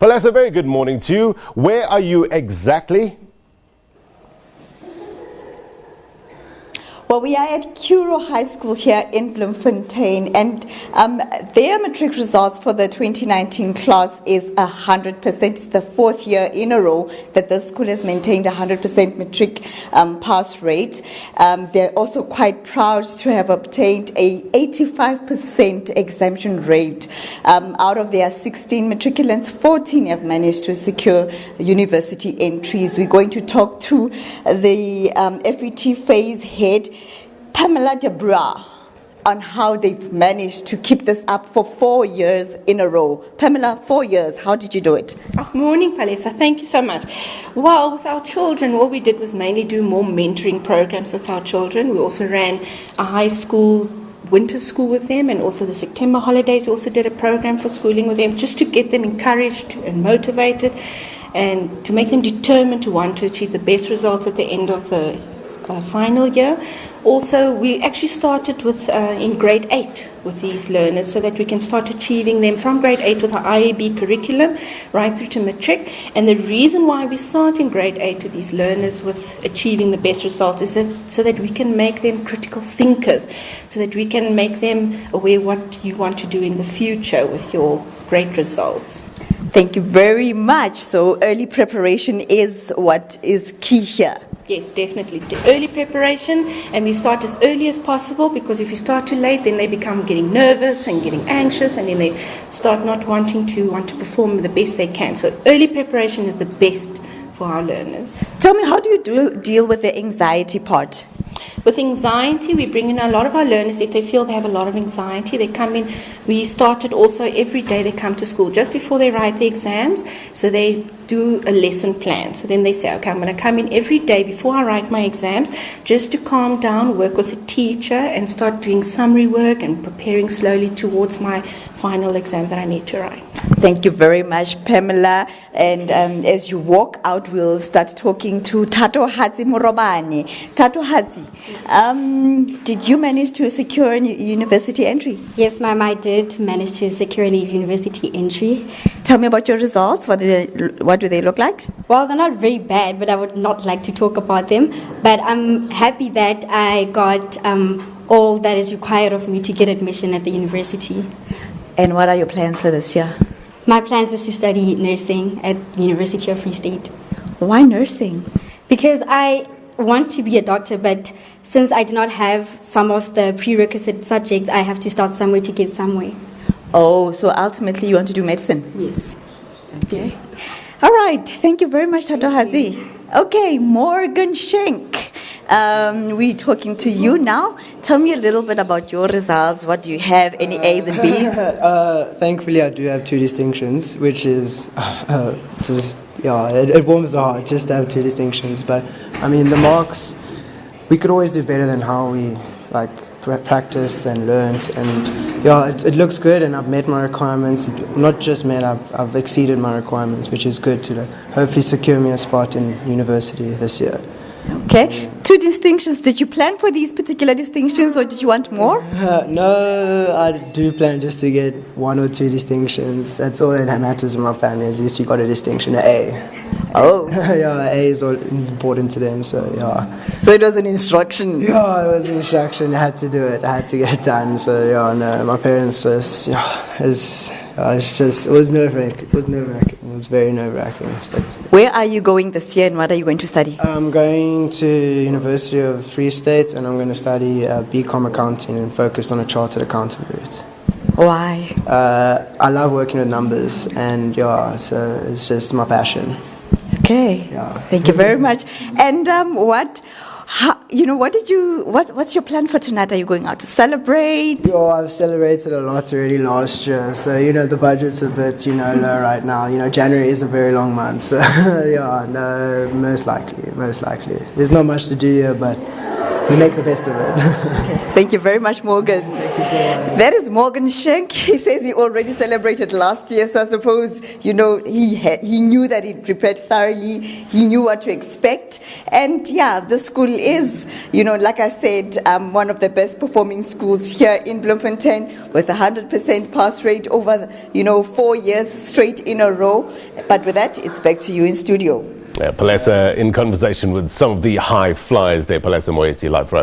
Palesa, a very good morning to you. Where are you exactly? Well, we are at Curro High School here in Bloemfontein, and their matric results for the 2019 class is 100%. It's the fourth year in a row that the school has maintained 100% matric pass rate. They're also quite proud to have obtained a 85% exemption rate. Out of their 16 matriculants, 14 have managed to secure university entries. We're going to talk to the FET phase head, Pamela Dubois, on how they've managed to keep this up for 4 years in a row. Pamela, 4 years, how did you do it? Morning, Palesa. Thank you so much. Well, with our children, all we did was mainly do more mentoring programs with our children. We also ran a high school winter school with them, and also the September holidays we also did a program for schooling with them, just to get them encouraged and motivated and to make them determined to want to achieve the best results at the end of the final year. Also, we actually started with in grade 8 with these learners, so that we can start achieving them from grade 8 with our IAB curriculum right through to matric. And the reason why we start in grade 8 with these learners with achieving the best results is so that we can make them critical thinkers, so that we can make them aware what you want to do in the future with your great results. Thank you very much. So early preparation is what is key here. Yes, definitely. Early preparation, and we start as early as possible, because if you start too late, then they become getting nervous and getting anxious, and then they start not wanting to perform the best they can. So early preparation is the best for our learners. Tell me, how do you deal with the anxiety part? With anxiety, we bring in a lot of our learners. If they feel they have a lot of anxiety, they come in. We started also every day they come to school just before they write the exams. So they do a lesson plan. So then they say, okay, I'm going to come in every day before I write my exams, just to calm down, work with a teacher, and start doing summary work and preparing slowly towards my final exam that I need to write. Thank you very much, Pamela. And as you walk out, we'll start talking to Tata Mhlongo. Tata Hatsi, did you manage to secure a university entry? Yes, ma'am, I did manage to secure a university entry. Tell me about your results. What do they look like? Well, they're not very bad, but I would not like to talk about them. But I'm happy that I got all that is required of me to get admission at the university. And what are your plans for this year? My plans is to study nursing at the University of Free State. Why nursing? Because I want to be a doctor, but since I do not have some of the prerequisite subjects, I have to start somewhere to get somewhere. Oh, so ultimately you want to do medicine? Yes. Okay. All right. Thank you very much, Tata Hatsi. Okay, Morgan Schenk. We're talking to you now. Tell me a little bit about your results. What do you have? Any A's and B's? Thankfully, I do have 2 distinctions, which is it warms the heart just to have 2 distinctions. But I mean, the marks, we could always do better than how we practiced and learned, and it looks good, and I've met my requirements. Not just met, I've exceeded my requirements, which is good to hopefully secure me a spot in university this year. Okay, 2 distinctions. Did you plan for these particular distinctions, or did you want more? No, I do plan just to get 1 or 2 distinctions. That's all that matters in my family. At least you got a distinction, an A. Oh. Yeah, A is all important to them, so yeah. So it was an instruction? Yeah, it was an instruction. I had to do it. I had to get it done. So yeah, no, my parents it was nerve-wracking. It was very nerve-wracking. Where are you going this year, and what are you going to study? I'm going to University of Free State, and I'm going to study BCom accounting and focus on a chartered accountant route. Why? I love working with numbers, and so it's just my passion. Okay. Yeah. Thank you very much. And what's your plan for tonight? Are you going out to celebrate? I've celebrated a lot already last year, so the budget's a bit low right now. January is a very long month, so most likely. There's not much to do here, but we make the best of it. Thank you very much, Morgan. That is Morgan Schenk. He says he already celebrated last year, so I suppose, he knew that he prepared thoroughly, he knew what to expect. And yeah, the school is, like I said, one of the best performing schools here in Bloemfontein with 100% pass rate over, 4 years straight in a row. But with that, it's back to you in studio. Palesa in conversation with some of the high flyers there. Palesa Moeti live for us.